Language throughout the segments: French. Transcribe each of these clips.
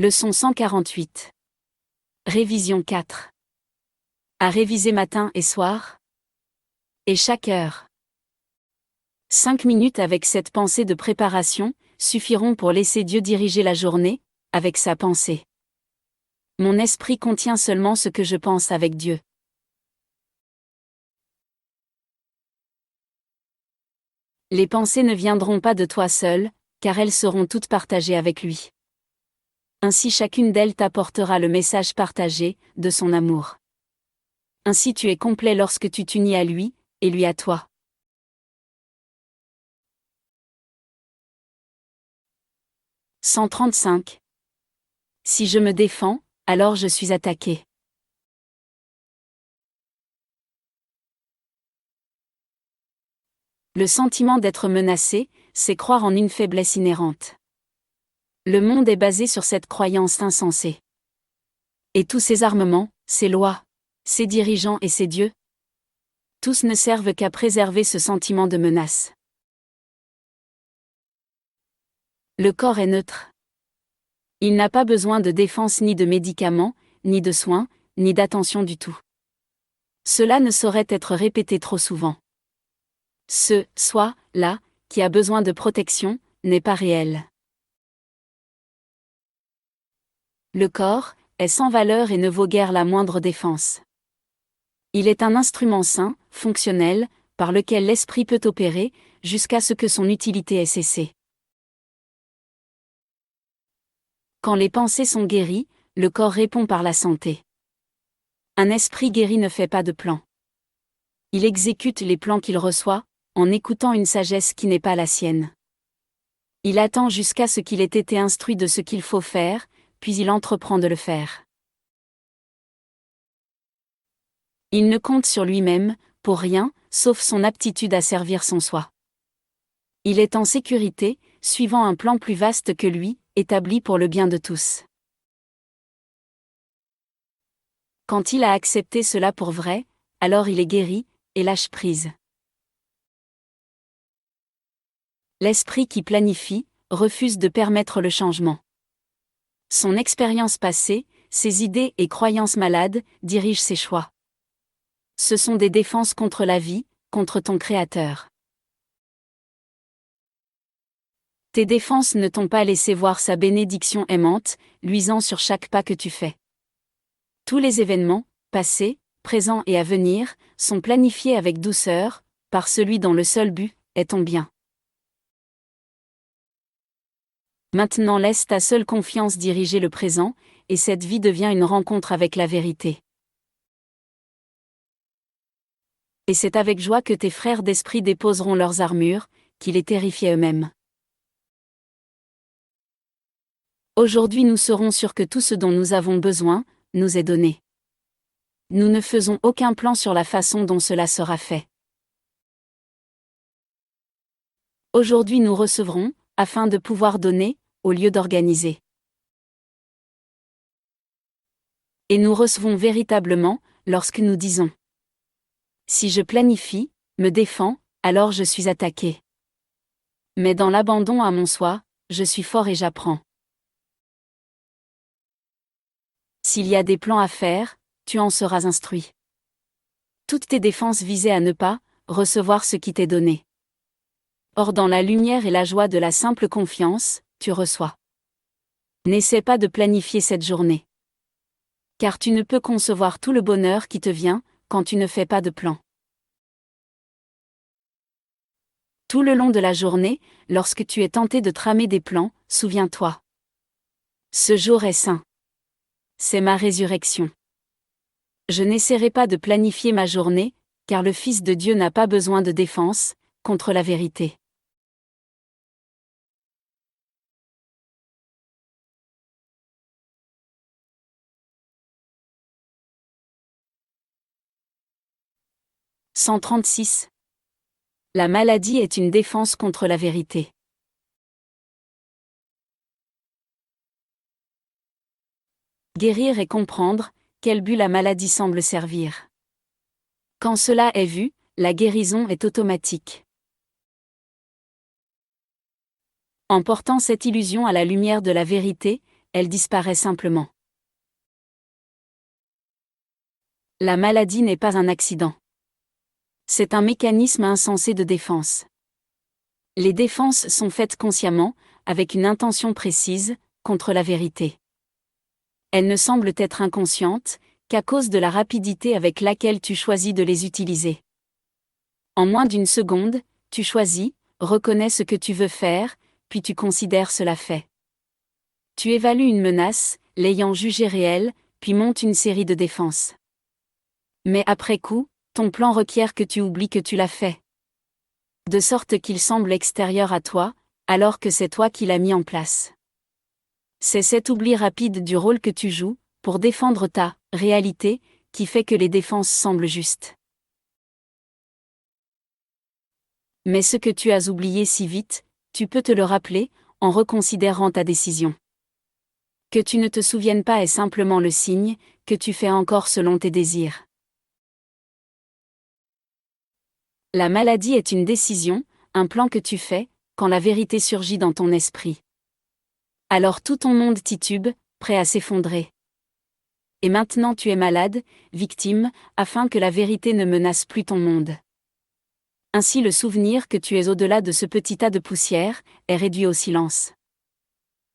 Leçon 148. Révision 4. À réviser matin et soir. Et chaque heure. 5 minutes avec cette pensée de préparation suffiront pour laisser Dieu diriger la journée, avec sa pensée. Mon esprit contient seulement ce que je pense avec Dieu. Les pensées ne viendront pas de toi seul, car elles seront toutes partagées avec lui. Ainsi chacune d'elles t'apportera le message partagé, de son amour. Ainsi tu es complet lorsque tu t'unis à lui, et lui à toi. « 135. Si je me défends, alors je suis attaqué. Le sentiment d'être menacé, c'est croire en une faiblesse inhérente. Le monde est basé sur cette croyance insensée. Et tous ces armements, ces lois, ces dirigeants et ces dieux, tous ne servent qu'à préserver ce sentiment de menace. Le corps est neutre. Il n'a pas besoin de défense ni de médicaments, ni de soins, ni d'attention du tout. Cela ne saurait être répété trop souvent. Ce « soi-là » qui a besoin de protection, n'est pas réel. Le corps est sans valeur et ne vaut guère la moindre défense. Il est un instrument sain, fonctionnel, par lequel l'esprit peut opérer, jusqu'à ce que son utilité ait cessé. Quand les pensées sont guéries, le corps répond par la santé. Un esprit guéri ne fait pas de plans. Il exécute les plans qu'il reçoit, en écoutant une sagesse qui n'est pas la sienne. Il attend jusqu'à ce qu'il ait été instruit de ce qu'il faut faire, puis il entreprend de le faire. Il ne compte sur lui-même, pour rien, sauf son aptitude à servir son soi. Il est en sécurité, suivant un plan plus vaste que lui, établi pour le bien de tous. Quand il a accepté cela pour vrai, alors il est guéri, et lâche prise. L'esprit qui planifie, refuse de permettre le changement. Son expérience passée, ses idées et croyances malades, dirigent ses choix. Ce sont des défenses contre la vie, contre ton Créateur. Tes défenses ne t'ont pas laissé voir sa bénédiction aimante, luisant sur chaque pas que tu fais. Tous les événements, passés, présents et à venir, sont planifiés avec douceur, par celui dont le seul but est ton bien. Maintenant laisse ta seule confiance diriger le présent, et cette vie devient une rencontre avec la vérité. Et c'est avec joie que tes frères d'esprit déposeront leurs armures, qui les terrifiaient eux-mêmes. Aujourd'hui nous serons sûrs que tout ce dont nous avons besoin, nous est donné. Nous ne faisons aucun plan sur la façon dont cela sera fait. Aujourd'hui nous recevrons, afin de pouvoir donner, au lieu d'organiser. Et nous recevons véritablement, lorsque nous disons : si je planifie, me défends, alors je suis attaqué. Mais dans l'abandon à mon soi, je suis fort et j'apprends. S'il y a des plans à faire, tu en seras instruit. Toutes tes défenses visaient à ne pas recevoir ce qui t'est donné. Or dans la lumière et la joie de la simple confiance, tu reçois. N'essaie pas de planifier cette journée. Car tu ne peux concevoir tout le bonheur qui te vient, quand tu ne fais pas de plan. Tout le long de la journée, lorsque tu es tenté de tramer des plans, souviens-toi. Ce jour est saint. C'est ma résurrection. Je n'essaierai pas de planifier ma journée, car le Fils de Dieu n'a pas besoin de défense, contre la vérité. « 136. La maladie est une défense contre la vérité. Guérir et comprendre, quel but la maladie semble servir. Quand cela est vu, la guérison est automatique. En portant cette illusion à la lumière de la vérité, elle disparaît simplement. La maladie n'est pas un accident. C'est un mécanisme insensé de défense. Les défenses sont faites consciemment, avec une intention précise, contre la vérité. Elles ne semblent être inconscientes, qu'à cause de la rapidité avec laquelle tu choisis de les utiliser. En moins d'une seconde, tu choisis, reconnais ce que tu veux faire, puis tu considères cela fait. Tu évalues une menace, l'ayant jugée réelle, puis montes une série de défenses. Mais après coup, ton plan requiert que tu oublies que tu l'as fait. De sorte qu'il semble extérieur à toi, alors que c'est toi qui l'as mis en place. C'est cet oubli rapide du rôle que tu joues, pour défendre ta réalité, qui fait que les défenses semblent justes. Mais ce que tu as oublié si vite, tu peux te le rappeler, en reconsidérant ta décision. Que tu ne te souviennes pas est simplement le signe que tu fais encore selon tes désirs. La maladie est une décision, un plan que tu fais, quand la vérité surgit dans ton esprit. Alors tout ton monde titube, prêt à s'effondrer. Et maintenant tu es malade, victime, afin que la vérité ne menace plus ton monde. Ainsi le souvenir que tu es au-delà de ce petit tas de poussière, est réduit au silence.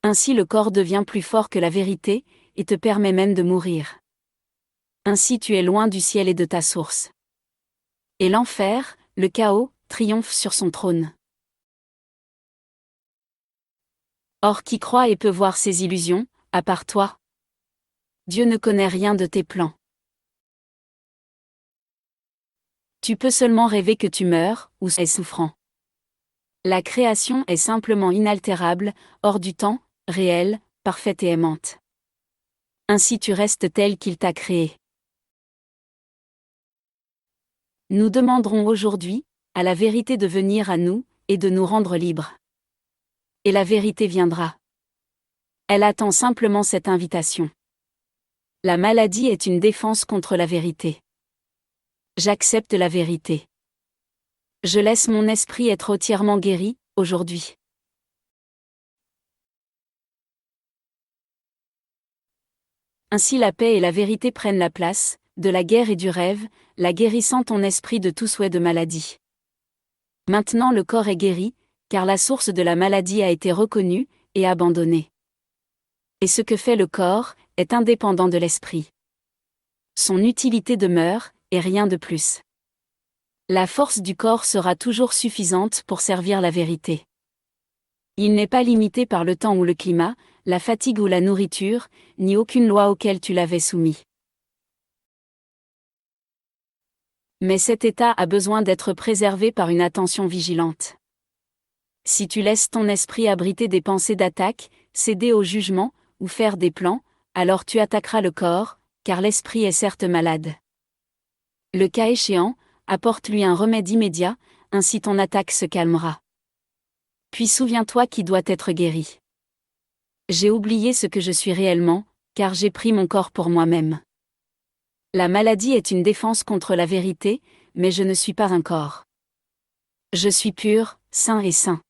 Ainsi le corps devient plus fort que la vérité, et te permet même de mourir. Ainsi tu es loin du ciel et de ta source. Et l'enfer, le chaos, triomphe sur son trône. Or qui croit et peut voir ses illusions, à part toi? Dieu ne connaît rien de tes plans. Tu peux seulement rêver que tu meurs, ou es souffrant. La création est simplement inaltérable, hors du temps, réelle, parfaite et aimante. Ainsi tu restes tel qu'il t'a créé. Nous demanderons aujourd'hui, à la vérité de venir à nous, et de nous rendre libres. Et la vérité viendra. Elle attend simplement cette invitation. La maladie est une défense contre la vérité. J'accepte la vérité. Je laisse mon esprit être entièrement guéri, aujourd'hui. Ainsi la paix et la vérité prennent la place, de la guerre et du rêve, la guérissant ton esprit de tout souhait de maladie. Maintenant le corps est guéri, car la source de la maladie a été reconnue, et abandonnée. Et ce que fait le corps, est indépendant de l'esprit. Son utilité demeure, et rien de plus. La force du corps sera toujours suffisante pour servir la vérité. Il n'est pas limité par le temps ou le climat, la fatigue ou la nourriture, ni aucune loi auquel tu l'avais soumis. Mais cet état a besoin d'être préservé par une attention vigilante. Si tu laisses ton esprit abriter des pensées d'attaque, céder au jugement, ou faire des plans, alors tu attaqueras le corps, car l'esprit est certes malade. Le cas échéant, apporte-lui un remède immédiat, ainsi ton attaque se calmera. Puis souviens-toi qui doit être guéri. J'ai oublié ce que je suis réellement, car j'ai pris mon corps pour moi-même. La maladie est une défense contre la vérité, mais je ne suis pas un corps. Je suis pur, sain et saint.